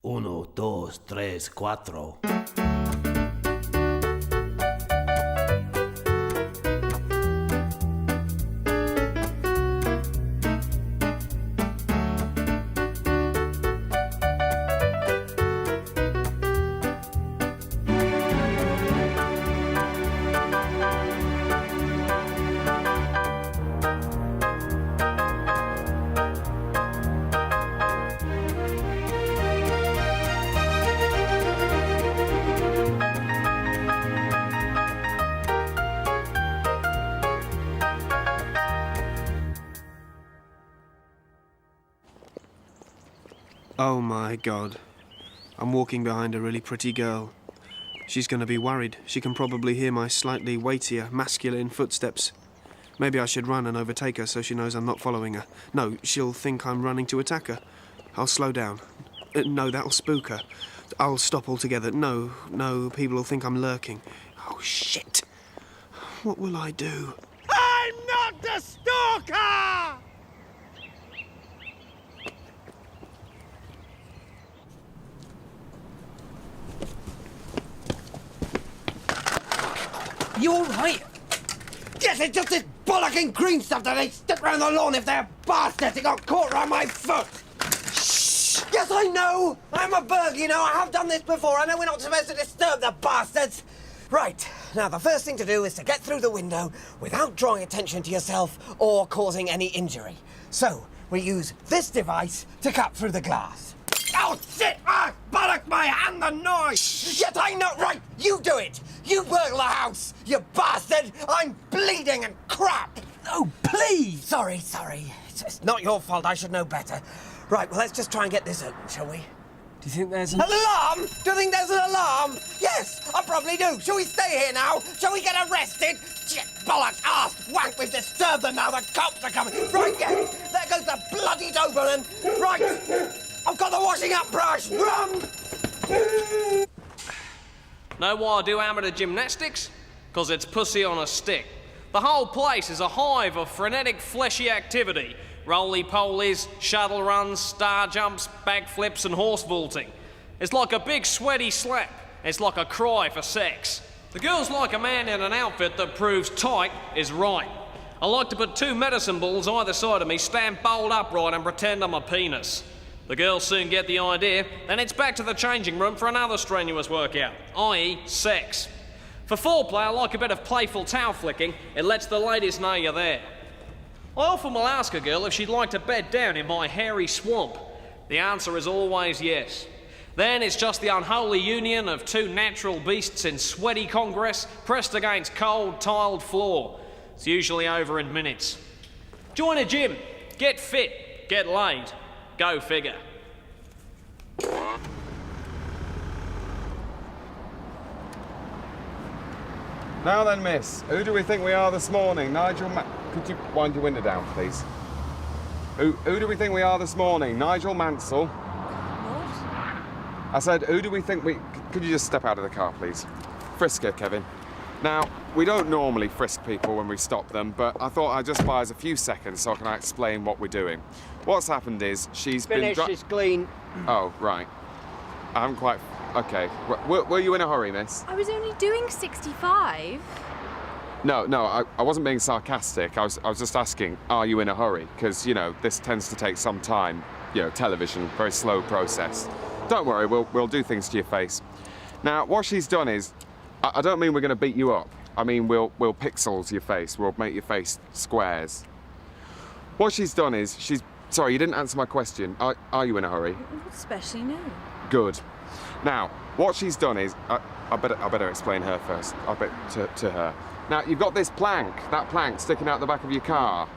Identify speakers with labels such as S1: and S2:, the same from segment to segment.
S1: Uno, dos, tres, cuatro.
S2: Oh my God. I'm walking behind a really pretty girl. She's going to be worried. She can probably hear my slightly weightier, masculine footsteps. Maybe I should run and overtake her so she knows I'm not following her. No, she'll think I'm running to attack her. I'll slow down. No, that'll spook her. I'll stop altogether. No, people will think I'm lurking. Oh, shit. What will I do?
S3: I'm not the stalker!
S4: You all right?
S3: Yes, it's just this bollocking green stuff that they stick round the lawn if they're bastards. It got caught round my foot. Shh! Yes, I know. I'm a burglar, you know. I have done this before. I know we're not supposed to disturb the bastards. Right. Now, the first thing to do is to get through the window without drawing attention to yourself or causing any injury. So, we use this device to cut through the glass. Oh, shit! Ah, bollock my hand, the noise! Yes, I know. Right, you do it. You burgle the house, you bastard! I'm bleeding and crap!
S4: Oh, please!
S3: Sorry. It's not your fault. I should know better. Right, well, let's just try and get this open, shall we?
S4: Do you think there's an...
S3: An alarm? Do you think there's an alarm? Yes, I probably do. Shall we stay here now? Shall we get arrested? Shit, bollocks, arse, wank, we've disturbed them now. The cops are coming. Right, yeah, there goes the bloody Doberman. Right, I've got the washing up brush. Run!
S5: Know why I do amateur gymnastics? 'Cause it's pussy on a stick. The whole place is a hive of frenetic, fleshy activity. Roly-polies, shuttle runs, star jumps, backflips and horse vaulting. It's like a big sweaty slap. It's like a cry for sex. The girls like a man in an outfit that proves tight is right. I like to put two medicine balls either side of me, stand bolt upright and pretend I'm a penis. The girls soon get the idea, then it's back to the changing room for another strenuous workout, i.e. sex. For foreplay, I like a bit of playful towel flicking. It lets the ladies know you're there. I often will ask a girl if she'd like to bed down in my hairy swamp. The answer is always yes. Then it's just the unholy union of two natural beasts in sweaty congress pressed against cold, tiled floor. It's usually over in minutes. Join a gym, get fit, get laid. Go figure.
S6: Now then, miss, who do we think we are this morning? Could you wind your window down, please? Who do we think we are this morning? Nigel Mansell?
S4: What?
S6: I said, who do we think we... Could you just step out of the car, please? Frisk her, Kevin. Now, we don't normally frisk people when we stop them, but I thought I'd just buy us a few seconds so I can explain what we're doing. What's happened is she's
S3: Finish, it's clean.
S6: Oh, right. I haven't quite... OK. Were you in a hurry, miss?
S7: I was only doing 65.
S6: No, I wasn't being sarcastic. I was just asking, are you in a hurry? Because, you know, this tends to take some time. You know, television, very slow process. Don't worry, we'll do things to your face. Now, what she's done is... I don't mean we're going to beat you up. I mean, we'll pixels your face. We'll make your face squares. What she's done is she's... Sorry, you didn't answer my question. Are you in a hurry?
S7: Not especially, no.
S6: Good. Now, what she's done is... I better explain her first. I bet to her. Now, you've got this plank, that plank sticking out the back of your car.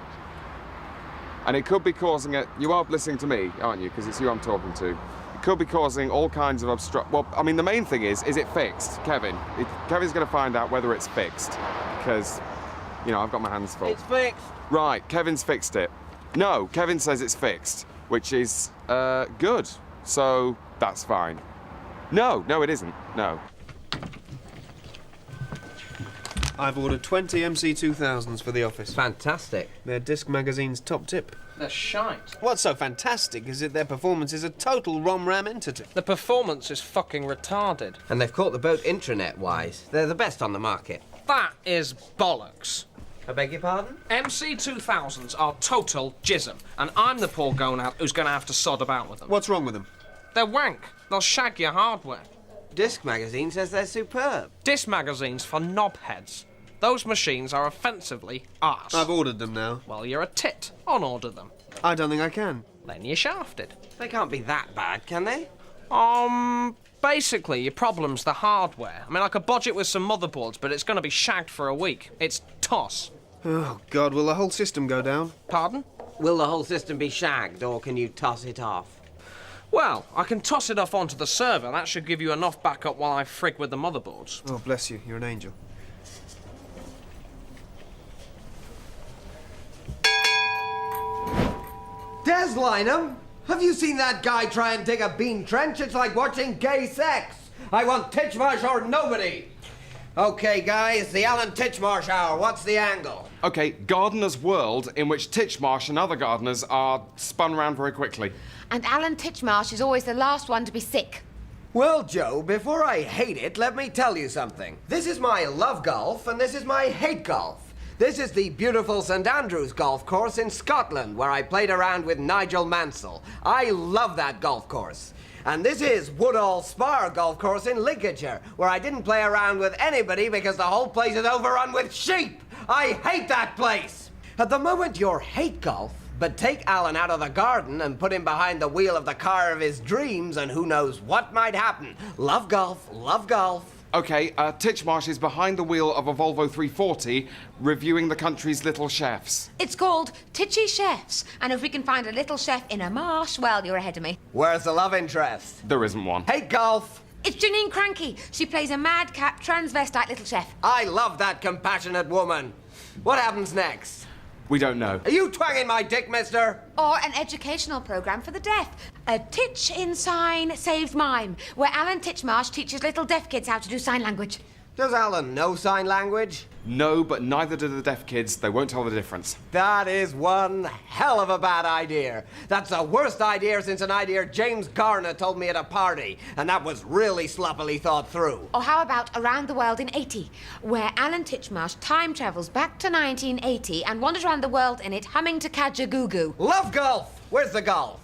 S6: And it could be causing it... You are listening to me, aren't you? Because it's you I'm talking to. It could be causing all kinds of Well, I mean, the main thing is it fixed? Kevin. Kevin's going to find out whether it's fixed. Because, you know, I've got my hands full.
S3: It's fixed.
S6: Right, Kevin's fixed it. No, Kevin says it's fixed, which is, good. So, that's fine. No, it isn't. No.
S2: I've ordered 20 MC2000s for the office.
S4: Fantastic.
S2: They're Disc Magazine's top tip.
S5: They're shite.
S2: What's so fantastic is that their performance is a total rom-ram entity.
S5: The performance is fucking retarded.
S3: And they've caught the boat intranet-wise. They're the best on the market.
S5: That is bollocks.
S3: I beg your pardon?
S5: MC2000s are total jism, and I'm the poor gonad who's going to have to sod about with them.
S2: What's wrong with them?
S5: They're wank. They'll shag your hardware.
S3: Disc Magazine says they're superb.
S5: Disc magazines for knobheads. Those machines are offensively arse.
S2: I've ordered them now.
S5: Well, you're a tit. On-order them.
S2: I don't think I can.
S5: Then you're shafted.
S3: They can't be that bad, can they?
S5: Basically, your problem's the hardware. I mean, I could budget with some motherboards, but it's going to be shagged for a week. It's toss.
S2: Oh, God, will the whole system go down?
S5: Pardon?
S3: Will the whole system be shagged, or can you toss it off?
S5: Well, I can toss it off onto the server. That should give you enough backup while I frig with the motherboards.
S2: Oh, bless you. You're an angel.
S3: Des Lynham, have you seen that guy try and dig a bean trench? It's like watching gay sex. I want Titchmarsh or nobody. Okay, guys, the Alan Titchmarsh hour. What's the angle?
S6: Okay, Gardener's World, in which Titchmarsh and other gardeners are spun round very quickly.
S8: And Alan Titchmarsh is always the last one to be sick.
S3: Well, Joe, before I hate it, let me tell you something. This is my love golf, and this is my hate golf. This is the beautiful St Andrews golf course in Scotland, where I played around with Nigel Mansell. I love that golf course. And this is Woodall Spar golf course in Lincolnshire, where I didn't play around with anybody because the whole place is overrun with sheep. I hate that place. At the moment, you're hate golf. But take Alan out of the garden and put him behind the wheel of the car of his dreams, and who knows what might happen. Love golf, love golf.
S6: Okay, Titchmarsh is behind the wheel of a Volvo 340, reviewing the country's little chefs.
S8: It's called Titchy Chefs, and if we can find a little chef in a marsh, well, you're ahead of me.
S3: Where's the love interest?
S6: There isn't one.
S3: Hate golf.
S8: It's Janine Cranky. She plays a madcap transvestite little chef.
S3: I love that compassionate woman. What happens next?
S6: We don't know.
S3: Are you twanging my dick, mister?
S8: Or an educational programme for the deaf. A Titch in Sign Saves Mime, where Alan Titchmarsh teaches little deaf kids how to do sign language.
S3: Does Alan know sign language?
S6: No, but neither do the deaf kids. They won't tell the difference.
S3: That is one hell of a bad idea. That's the worst idea since an idea James Garner told me at a party, and that was really sloppily thought through.
S8: Or how about Around the World in 80, where Alan Titchmarsh time travels back to 1980 and wanders around the world in it humming to Kaja-Goo-Goo.
S3: Love golf! Where's the golf?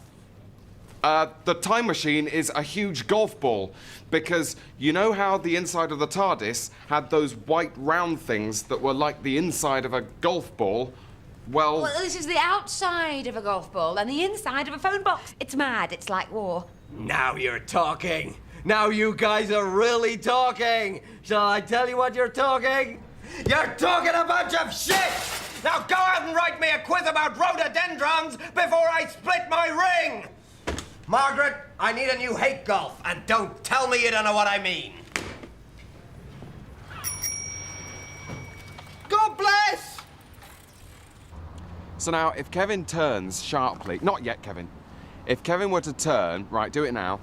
S6: The time machine is a huge golf ball, because you know how the inside of the TARDIS had those white round things that were like the inside of a golf ball? Well,
S8: This is the outside of a golf ball and the inside of a phone box. It's mad. It's like war.
S3: Now you're talking. Now you guys are really talking. Shall I tell you what you're talking? You're talking a bunch of shit! Now go out and write me a quiz about rhododendrons before I split my ring! Margaret, I need a new hate golf, and don't tell me you don't know what I mean. God bless!
S6: so now if Kevin turns sharply, not yet, Kevin. If Kevin were to turn, right, do it now.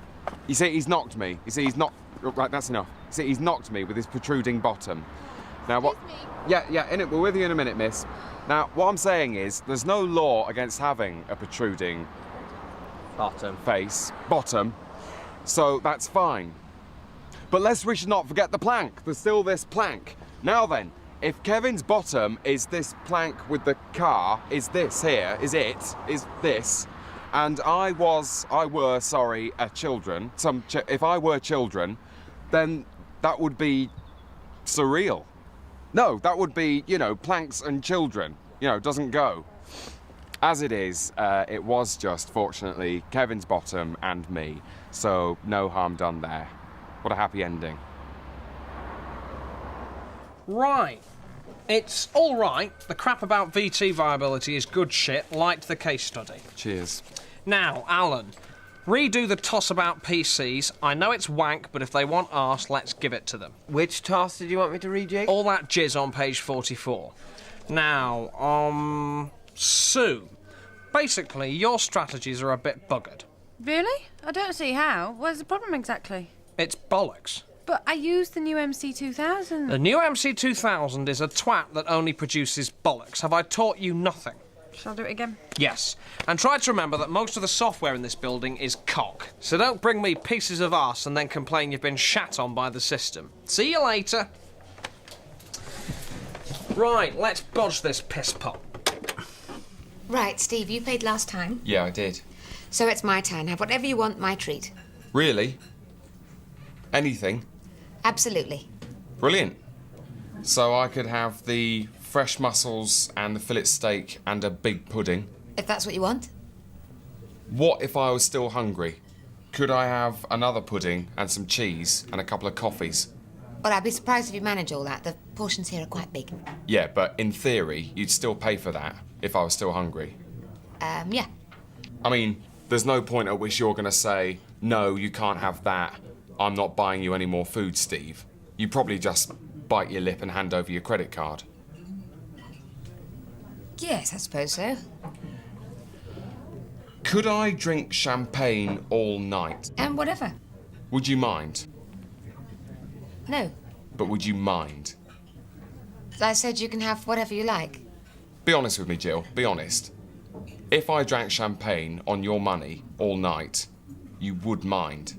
S6: You see, he's knocked me. You see, he's not. Right, that's enough. You see, he's knocked me with his protruding bottom. Now what? Yeah, in it. We're with you in a minute, miss. Now, what I'm saying is, there's no law against having a protruding bottom, so that's fine. But lest we should not forget the plank. There's still this plank. Now then, if Kevin's bottom is this plank with the car, is this, and if I were children, then that would be surreal. No, that would be, planks and children, doesn't go. As it is, it was just, fortunately, Kevin's bottom and me, so no harm done there. What a happy ending.
S5: Right. It's all right. The crap about VT viability is good shit. Liked the case study.
S6: Cheers.
S5: Now, Alan, redo the toss about PCs. I know it's wank, but if they want arse, let's give it to them.
S3: Which toss did you want me to rejig?
S5: All that jizz on page 44. Now, Sue, basically, your strategies are a bit buggered.
S7: Really? I don't see how. Where's the problem exactly?
S5: It's bollocks.
S7: But I used the new MC2000.
S5: The new MC2000 is a twat that only produces bollocks. Have I taught you nothing?
S7: Shall I do it again?
S5: Yes. And try to remember that most of the software in this building is cock. So don't bring me pieces of arse and then complain you've been shat on by the system. See you later. Right, let's bodge this piss pot.
S8: Right, Steve, you paid last time.
S6: Yeah, I did.
S8: So it's my turn. Have whatever you want, my treat.
S6: Really? Anything?
S8: Absolutely.
S6: Brilliant. So I could have the fresh mussels and the fillet steak and a big pudding.
S8: If that's what you want.
S6: What if I was still hungry? Could I have another pudding and some cheese and a couple of coffees?
S8: Well, I'd be surprised if you manage all that. The portions here are quite big.
S6: Yeah, but in theory, you'd still pay for that if I was still hungry.
S8: Yeah.
S6: I mean, there's no point at which you're going to say, no, you can't have that. I'm not buying you any more food, Steve. You probably just bite your lip and hand over your credit card.
S8: Yes, I suppose so.
S6: Could I drink champagne all night?
S8: And whatever.
S6: Would you mind?
S8: No.
S6: But would you mind?
S8: I said you can have whatever you like.
S6: Be honest with me, Jill. Be honest. If I drank champagne on your money all night, you would mind?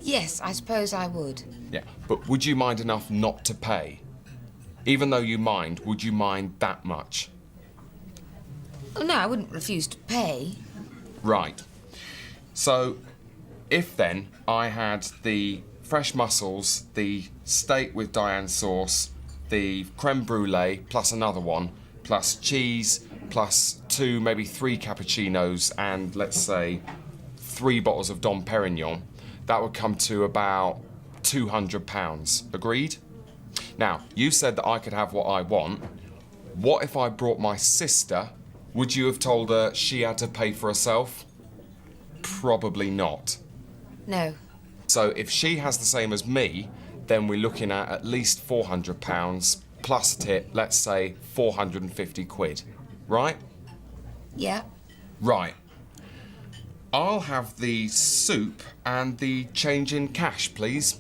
S8: Yes, I suppose I would.
S6: Yeah. But would you mind enough not to pay? Even though you mind, would you mind that much?
S8: Oh, no, I wouldn't refuse to pay.
S6: Right. So, if then I had the fresh mussels, the steak with Diane sauce, the creme brulee, plus another one, plus cheese, plus 2, maybe 3 cappuccinos, and let's say 3 bottles of Dom Perignon, that would come to about £200. Agreed? Now, you said that I could have what I want. What if I brought my sister? Would you have told her she had to pay for herself? Probably not.
S8: No.
S6: So if she has the same as me, then we're looking at least £400 plus tip, let's say 450 quid. Right?
S8: Yeah.
S6: Right. I'll have the soup and the change in cash, please.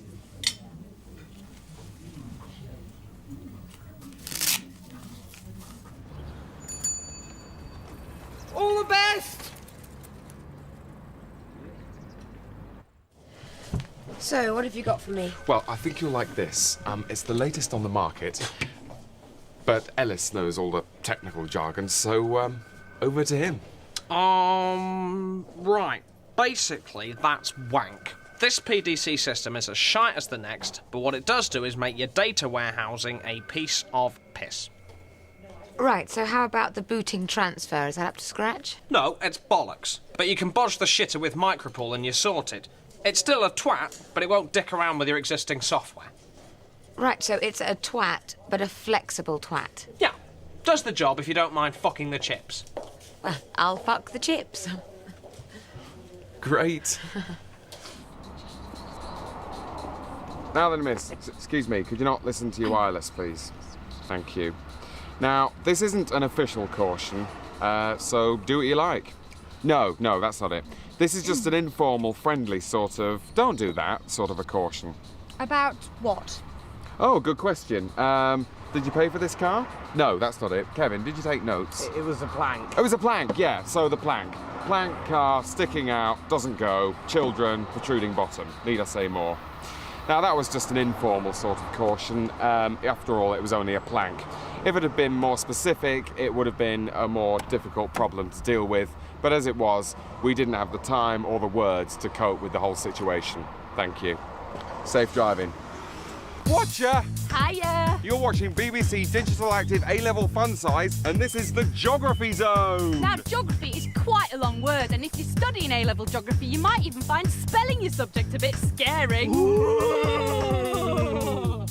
S3: All the best!
S7: So, what have you got for me?
S6: Well, I think you'll like this. It's the latest on the market. But Ellis knows all the technical jargon, so, over to him.
S5: Right. Basically, that's wank. This PDC system is as shite as the next, but what it does do is make your data warehousing a piece of piss.
S8: Right, so how about the booting transfer? Is that up to scratch?
S5: No, it's bollocks. But you can bodge the shitter with micropool and you're sorted. It's still a twat, but it won't dick around with your existing software.
S8: Right, so it's a twat, but a flexible twat.
S5: Yeah, does the job if you don't mind fucking the chips.
S8: Well, I'll fuck the chips.
S6: Great. Now then, miss, excuse me, could you not listen to your wireless, please? Thank you. Now, this isn't an official caution, so do what you like. No, that's not it. This is just an informal, friendly sort of, don't do that, sort of a caution.
S7: About what?
S6: Oh, good question. Did you pay for this car? No, that's not it. Kevin, did you take notes?
S3: It was a plank.
S6: It was a plank, yeah, so the plank. Plank car, sticking out, doesn't go, children, protruding bottom. Need I say more? Now, that was just an informal sort of caution. After all, it was only a plank. If it had been more specific, it would have been a more difficult problem to deal with. But as it was, we didn't have the time or the words to cope with the whole situation. Thank you. Safe driving. Watcher!
S9: Hiya!
S6: You're watching BBC Digital Active A-Level Fun Size, and this is the Geography Zone!
S9: Now, geography is quite a long word, and if you're studying A-level geography, you might even find spelling your subject a bit scary.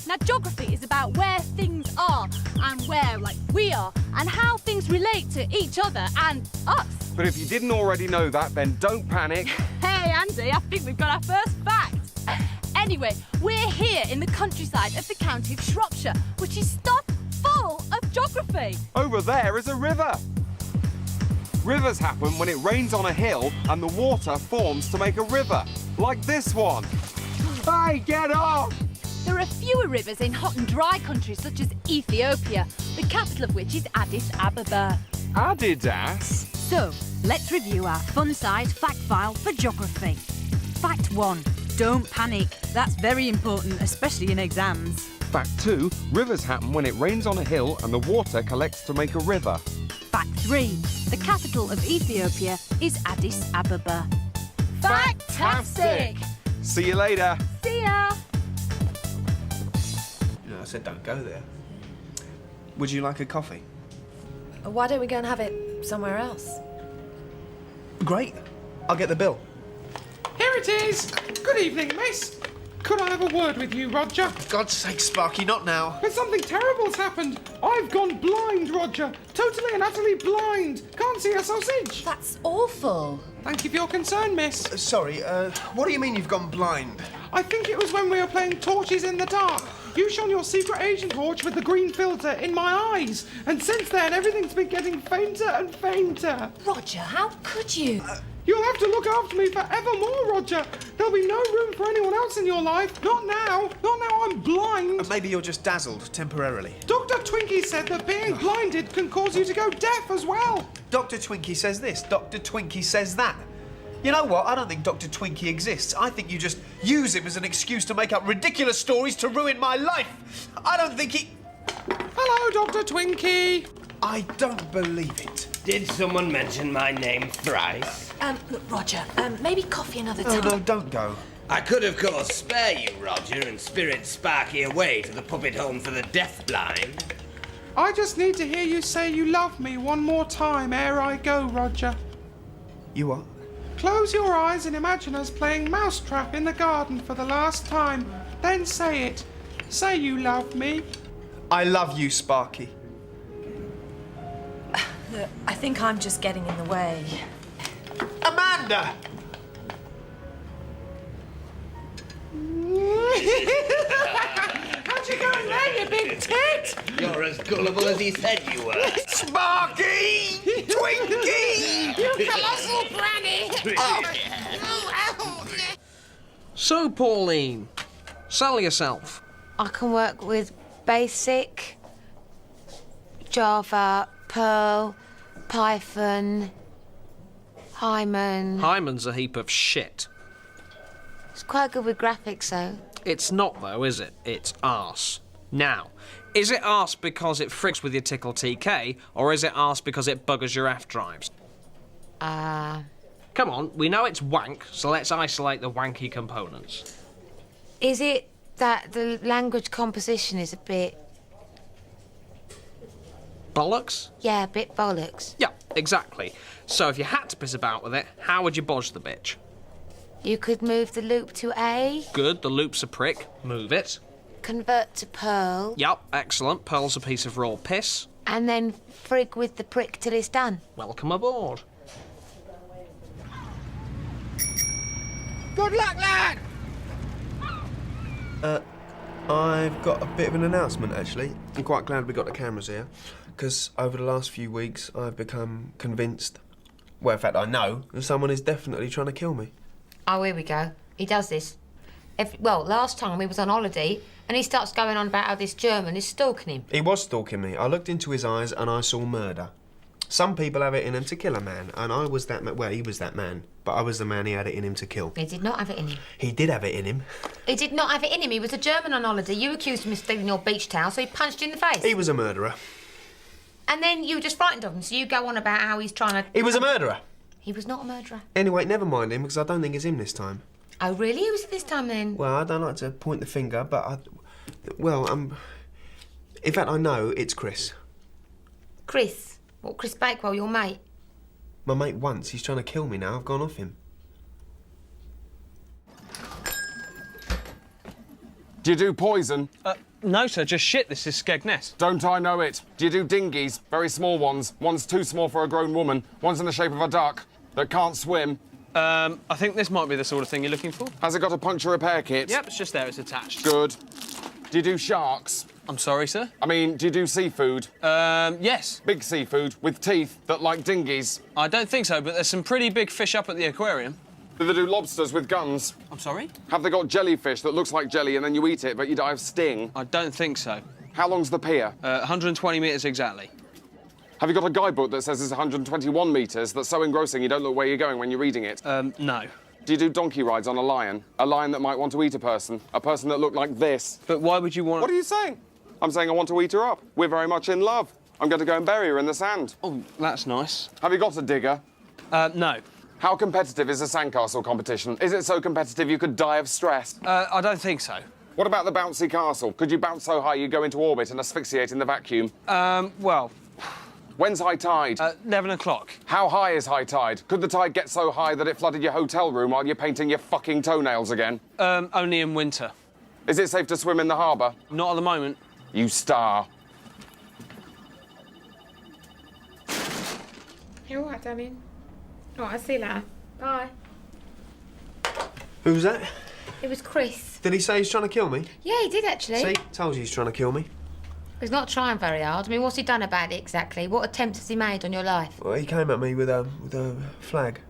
S9: Now, geography is about where things are, and where, like, we are, and how things relate to each other and us.
S6: But if you didn't already know that, then don't panic.
S9: Hey, Andy, I think we've got our first fact. Anyway, we're here in the countryside of the county of Shropshire, which is stuffed full of geography.
S6: Over there is a river. Rivers happen when it rains on a hill and the water forms to make a river, like this one. Hey, get off!
S9: There are fewer rivers in hot and dry countries such as Ethiopia, the capital of which is Addis Ababa.
S6: Adidas?
S10: So, let's review our fun-sized fact file for geography. Fact 1. Don't panic. That's very important, especially in exams.
S6: Fact 2, rivers happen when it rains on a hill and the water collects to make a river.
S10: Fact 3. The capital of Ethiopia is Addis Ababa.
S9: Fantastic!
S6: See you later.
S9: See ya!
S2: I said don't go there. Would you like a coffee?
S7: Why don't we go and have it somewhere else?
S2: Great. I'll get the bill.
S11: Here it is. Good evening, miss. Could I have a word with you, Roger?
S2: For God's sake, Sparky, not now.
S11: But something terrible's happened. I've gone blind, Roger. Totally and utterly blind. Can't see a sausage.
S7: That's awful.
S11: Thank you for your concern, miss.
S2: Sorry, what do you mean you've gone blind?
S11: I think it was when we were playing torches in the dark. You shone your secret agent torch with the green filter in my eyes. And since then, everything's been getting fainter and fainter.
S7: Roger, how could you?
S11: You'll have to look after me forevermore, Roger. There'll be no room for anyone else in your life. Not now. Not now I'm blind.
S2: Maybe you're just dazzled, temporarily.
S11: Dr. Twinkie said that being blinded can cause you to go deaf as well.
S2: Dr. Twinkie says this, Dr. Twinkie says that. You know what? I don't think Dr. Twinkie exists. I think you just use him as an excuse to make up ridiculous stories to ruin my life. I don't think he...
S11: Hello, Dr. Twinkie.
S2: I don't believe it.
S3: Did someone mention my name thrice?
S7: Look, Roger, maybe coffee another
S2: Oh,
S7: time.
S2: no, don't go.
S3: I could, of course, spare you, Roger, and spirit Sparky away to the puppet home for the deafblind.
S11: I just need to hear you say you love me one more time ere I go, Roger.
S2: You what?
S11: Close your eyes and imagine us playing mousetrap in the garden for the last time. Then say it. Say you love me.
S2: I love you, Sparky.
S7: Look, I think I'm just getting in the way.
S2: Amanda!
S11: How'd you go in there, you big tit?
S3: You're as gullible as he said you were.
S2: Sparky! Twinkie!
S11: You colossal granny!
S5: So, Pauline, sell yourself.
S8: I can work with Basic, Java, Perl, Python, Hyman.
S5: Hyman's a heap of shit.
S8: It's quite good with graphics, though.
S5: It's not, though, is it? It's arse. Now, is it arse because it fricks with your Tickle TK, or is it arse because it buggers your F drives? Come on, we know it's wank, so let's isolate the wanky components.
S8: Is it that the language composition is a bit...
S5: Bollocks?
S8: Yeah, a bit bollocks.
S5: Yeah, exactly. So if you had to piss about with it, how would you bodge the bitch?
S8: You could move the loop to A,
S5: Good, the loop's a prick. Move it.
S8: convert to Perl,
S5: Yup, excellent. Pearl's a piece of raw piss.
S8: and then frig with the prick till it's done.
S5: Welcome aboard.
S3: Good luck, lad!
S2: I've got a bit of an announcement, actually. I'm quite glad we got the cameras here, because over the last few weeks, I've become convinced, well, in fact, I know, that someone is definitely trying to kill me.
S8: Oh, here we go. He does this. Well, last time he was on holiday, and he starts going on about how this German is stalking him.
S2: He was stalking me. I looked into his eyes and I saw murder. Some people have it in them to kill a man, and I was that man. Well, he was that man, but I was the man he had it in him to kill.
S8: He did not have it in him.
S2: He did have it in him.
S8: He did not have it in him. He was a German on holiday. You accused him of stealing your beach towel, so he punched you in the face.
S2: He was a murderer.
S8: And then you were just frightened of him, so you go on about how he's trying to...
S2: He was a murderer.
S8: He was not a murderer.
S2: Anyway, never mind him, because I don't think it's him this time.
S8: Oh, really? Who was it this time, then?
S2: Well, I don't like to point the finger, but in fact, I know it's Chris.
S8: Chris. What, Chris Bakewell, your mate?
S2: My mate once. He's trying to kill me now. I've gone off him.
S6: Do you do poison?
S5: No, sir, just shit. This is Skegness.
S6: Don't I know it? Do you do dinghies? Very small ones. One's too small for a grown woman. One's in the shape of a duck that can't swim.
S5: I think this might be the sort of thing you're looking for.
S6: Has it got a puncture repair kit?
S5: Yep, it's just there. It's attached.
S6: Good. Do you do sharks?
S5: I'm sorry, sir?
S6: I mean, do you do seafood?
S5: Yes.
S6: Big seafood with teeth that like dinghies?
S5: I don't think so, but there's some pretty big fish up at the aquarium.
S6: Do they do lobsters with guns?
S5: I'm sorry?
S6: Have they got jellyfish that looks like jelly and then you eat it, but you die of sting?
S5: I don't think so.
S6: How long's the pier?
S5: 120 metres exactly.
S6: Have you got a guidebook that says it's 121 metres that's so engrossing you don't look where you're going when you're reading it?
S5: No.
S6: Do you do donkey rides on a lion? A lion that might want to eat a person? A person that looked like this?
S5: But why would you want...
S6: What are you saying? I'm saying I want to eat her up. We're very much in love. I'm going to go and bury her in the sand.
S5: Oh, that's nice.
S6: Have you got a digger?
S5: No.
S6: How competitive is a sandcastle competition? Is it so competitive you could die of stress?
S5: I don't think so.
S6: What about the bouncy castle? Could you bounce so high you go into orbit and asphyxiate in the vacuum?
S5: Well...
S6: When's high tide?
S5: 11 o'clock.
S6: How high is high tide? Could the tide get so high that it flooded your hotel room while you're painting your fucking toenails again?
S5: Only in winter.
S6: Is it safe to swim in the harbour?
S5: Not at the moment.
S6: You star.
S8: You're all right, darling. All right, I'll see you later. Bye.
S2: Who was that?
S8: It was Chris.
S2: Did he say he's trying to kill me?
S8: Yeah, he did actually.
S2: See? Told you he's trying to kill me.
S8: He's not trying very hard. I mean, what's he done about it exactly? What attempt has he made on your life?
S2: Well, he came at me with a flag.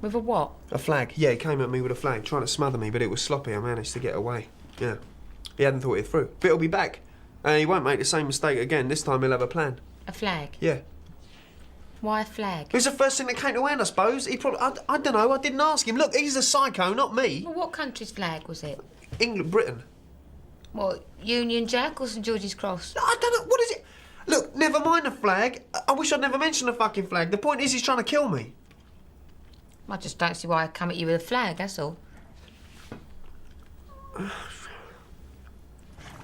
S8: With a what?
S2: A flag. Yeah, he came at me with a flag, trying to smother me, but it was sloppy. I managed to get away. Yeah. He hadn't thought it through. But he'll be back. And he won't make the same mistake again. This time he'll have a plan.
S8: A flag?
S2: Yeah.
S8: Why a flag?
S2: It was the first thing that came to mind, I suppose. He probably... I don't know. I didn't ask him. Look, he's a psycho, not me.
S8: Well, what country's flag was it?
S2: England, Britain.
S8: What, Union Jack or St George's Cross?
S2: I don't know. What is it? Look, never mind the flag. I wish I'd never mentioned the fucking flag. The point is he's trying to kill me.
S8: I just don't see why I'd come at you with a flag, that's all.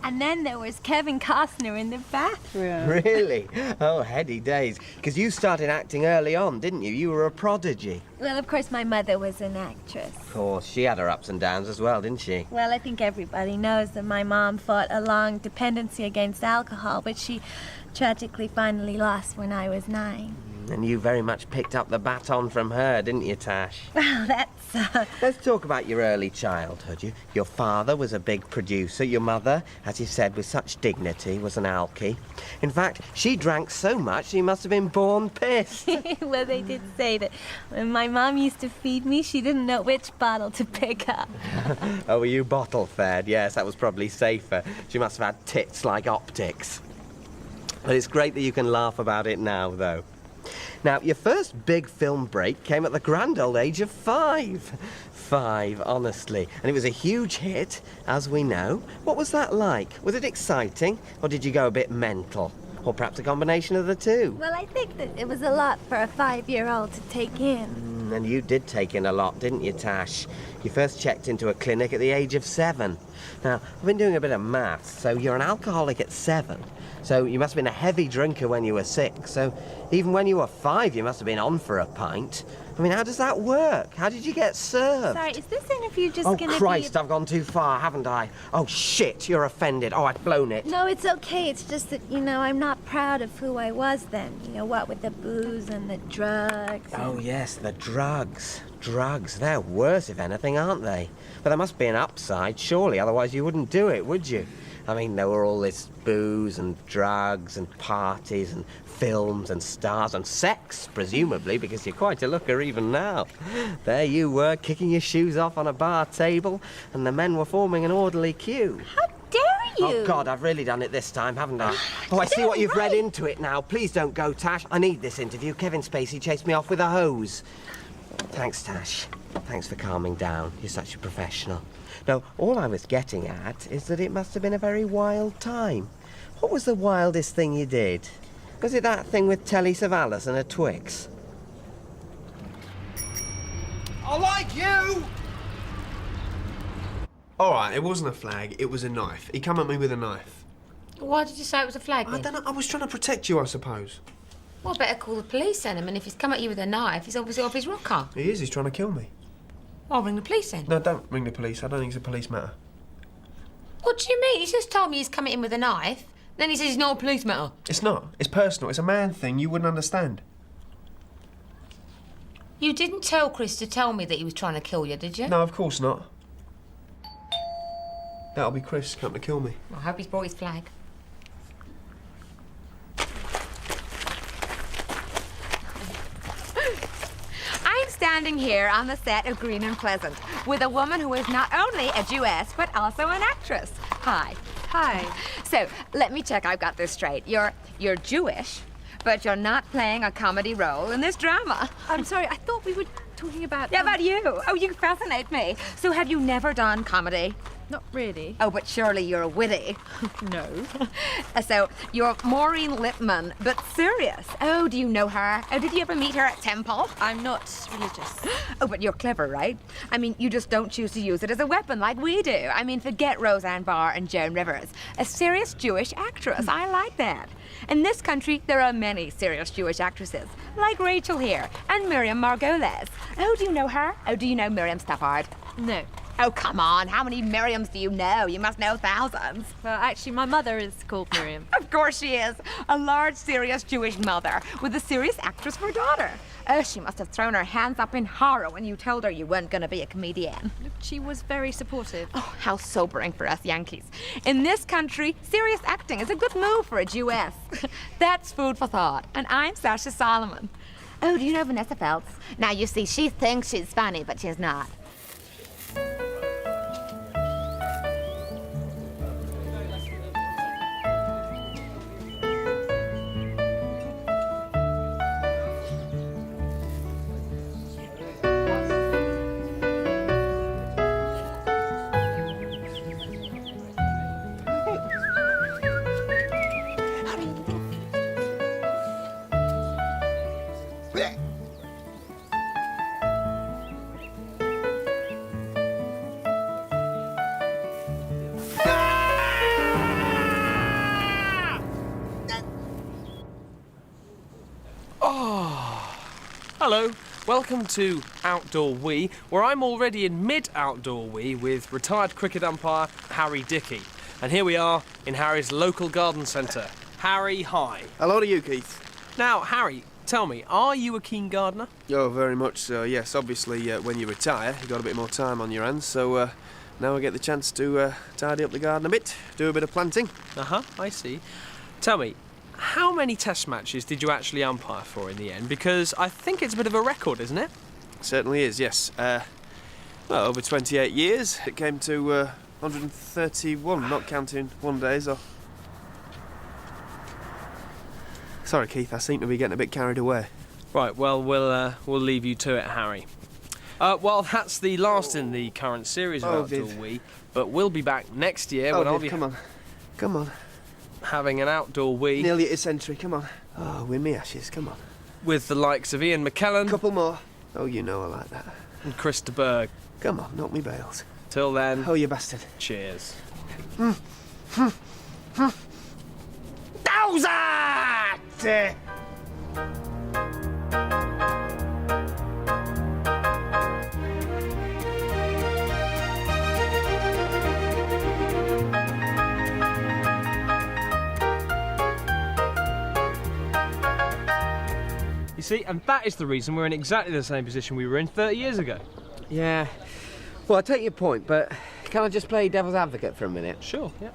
S9: And then there was Kevin Costner in the bathroom.
S3: Really? Oh, heady days. Because you started acting early on, didn't you? You were a prodigy.
S9: Well, of course, my mother was an actress.
S3: Of course, she had her ups and downs as well, didn't she?
S9: Well, I think everybody knows that my mom fought a long dependency against alcohol, but she tragically finally lost when I was 9.
S3: And you very much picked up the baton from her, didn't you, Tash?
S9: Well, that's...
S3: Let's talk about your early childhood. Your father was a big producer. Your mother, as you said, with such dignity, was an alkie. In fact, she drank so much she must have been born pissed.
S9: Well, they did say that when my mom used to feed me, she didn't know which bottle to pick up.
S3: Oh, were you bottle fed? Yes, that was probably safer. She must have had tits like optics. But it's great that you can laugh about it now, though. Now, your first big film break came at the grand old age of 5. 5, honestly. And it was a huge hit, as we know. What was that like? Was it exciting, or did you go a bit mental? Or perhaps a combination of the two?
S9: Well, I think that it was a lot for a 5-year-old to take in.
S3: And you did take in a lot, didn't you, Tash? You first checked into a clinic at the age of 7. Now, I've been doing a bit of maths, so you're an alcoholic at 7. So you must have been a heavy drinker when you were 6. So even when you were 5, you must have been on for a pint. I mean, how does that work? How did you get served?
S9: Sorry, is this interview just
S3: gonna
S9: be...
S3: Oh, Christ, I've gone too far, haven't I? Oh, shit, you're offended. Oh, I've blown it.
S9: No, it's okay. It's just that, I'm not proud of who I was then. What with the booze and the drugs.
S3: Oh, yes, the drugs. Drugs, they're worse, if anything, aren't they? But there must be an upside, surely, otherwise you wouldn't do it, would you? I mean, there were all this booze and drugs and parties and films and stars and sex, presumably, because you're quite a looker even now. There you were, kicking your shoes off on a bar table, and the men were forming an orderly queue.
S9: How dare you?
S3: Oh, God, I've really done it this time, haven't I? Oh, I see what you've read into it now. Please don't go, Tash. I need this interview. Kevin Spacey chased me off with a hose. Thanks, Tash. Thanks for calming down. You're such a professional. No, all I was getting at is that it must have been a very wild time. What was the wildest thing you did? Was it that thing with Telly Savalas and a Twix?
S2: I like you! All right, it wasn't a flag, it was a knife. He came at me with a knife.
S8: Why did you say it was a flag then?
S2: I don't know, I was trying to protect you, I suppose.
S8: Well, I better call the police then. I mean, if he's come at you with a knife, he's obviously off his rocker.
S2: He is, he's trying to kill me.
S8: I'll ring the police then.
S2: No, don't ring the police. I don't think it's a police matter.
S8: What do you mean? He's just told me he's come at him with a knife. Then he says it's not a police matter.
S2: It's not. It's personal. It's a man thing. You wouldn't understand.
S8: You didn't tell Chris to tell me that he was trying to kill you, did you?
S2: No, of course not. That'll be Chris come to kill me.
S8: I hope he's brought his flag. standing here on the set of Green and Pleasant with a woman who is not only a Jewess, but also an actress. Hi.
S7: Hi.
S8: So, let me check I've got this straight. You're Jewish, but you're not playing a comedy role in this drama.
S7: I'm sorry, I thought we were talking about...
S8: Yeah, about you. Oh, you fascinate me. So have you never done comedy?
S7: Not really.
S8: Oh, but surely you're witty.
S7: No.
S8: So you're Maureen Lipman, but serious. Oh, do you know her? Oh, did you ever meet her at Temple?
S7: I'm not religious.
S8: Oh, but you're clever, right? I mean, you just don't choose to use it as a weapon like we do. I mean, forget Roseanne Barr and Joan Rivers. A serious Jewish actress. I like that. In this country, there are many serious Jewish actresses, like Rachel here and Miriam Margolyes. Oh, do you know her? Oh, do you know Miriam Stafford?
S7: No.
S8: Oh, come on. How many Miriams do you know? You must know thousands.
S7: Well, actually, my mother is called Miriam.
S8: Of course she is. A large, serious Jewish mother with a serious actress for daughter. Oh, she must have thrown her hands up in horror when you told her you weren't going to be a comedian.
S7: She was very supportive.
S8: Oh, how sobering for us Yankees. In this country, serious acting is a good move for a Jewess. That's food for thought. And I'm Sasha Solomon. Oh, do you know Vanessa Feltz? Now, you see, she thinks she's funny, but she's not.
S5: Hello, welcome to Outdoor Wee, where I'm already in mid-outdoor wee with retired cricket umpire Harry Dickey. And here we are in Harry's local garden centre. Harry, hi.
S2: Hello to you, Keith.
S5: Now, Harry, tell me, are you a keen gardener?
S2: Oh, very much so, yes. Obviously, when you retire, you've got a bit more time on your hands, so now I get the chance to tidy up the garden a bit, do a bit of planting.
S5: Uh-huh, I see. Tell me, how many test matches did you actually umpire for in the end? Because I think it's a bit of a record, isn't it?
S2: Certainly is, yes. Well, over 28 years. It came to 131, not counting one days or... Sorry, Keith, I seem to be getting a bit carried away.
S5: Right, well, we'll leave you to it, Harry. Well, that's the last in the current series of Outdoor Wee, but we'll be back next year when I'll be...
S2: come on. Come on.
S5: Having an outdoor wee.
S2: Nearly at his century, come on. Oh, win me ashes, come on.
S5: With the likes of Ian McKellen.
S2: Couple more. Oh, you know I like that.
S5: And Chris de Burgh.
S2: Come on, knock me bails.
S5: Till then.
S2: Oh, you bastard.
S5: Cheers.
S3: Dowsat!
S5: You see, and that is the reason we're in exactly the same position we were in 30 years ago.
S3: Yeah. Well, I take your point, but can I just play devil's advocate for a minute?
S5: Sure, yeah.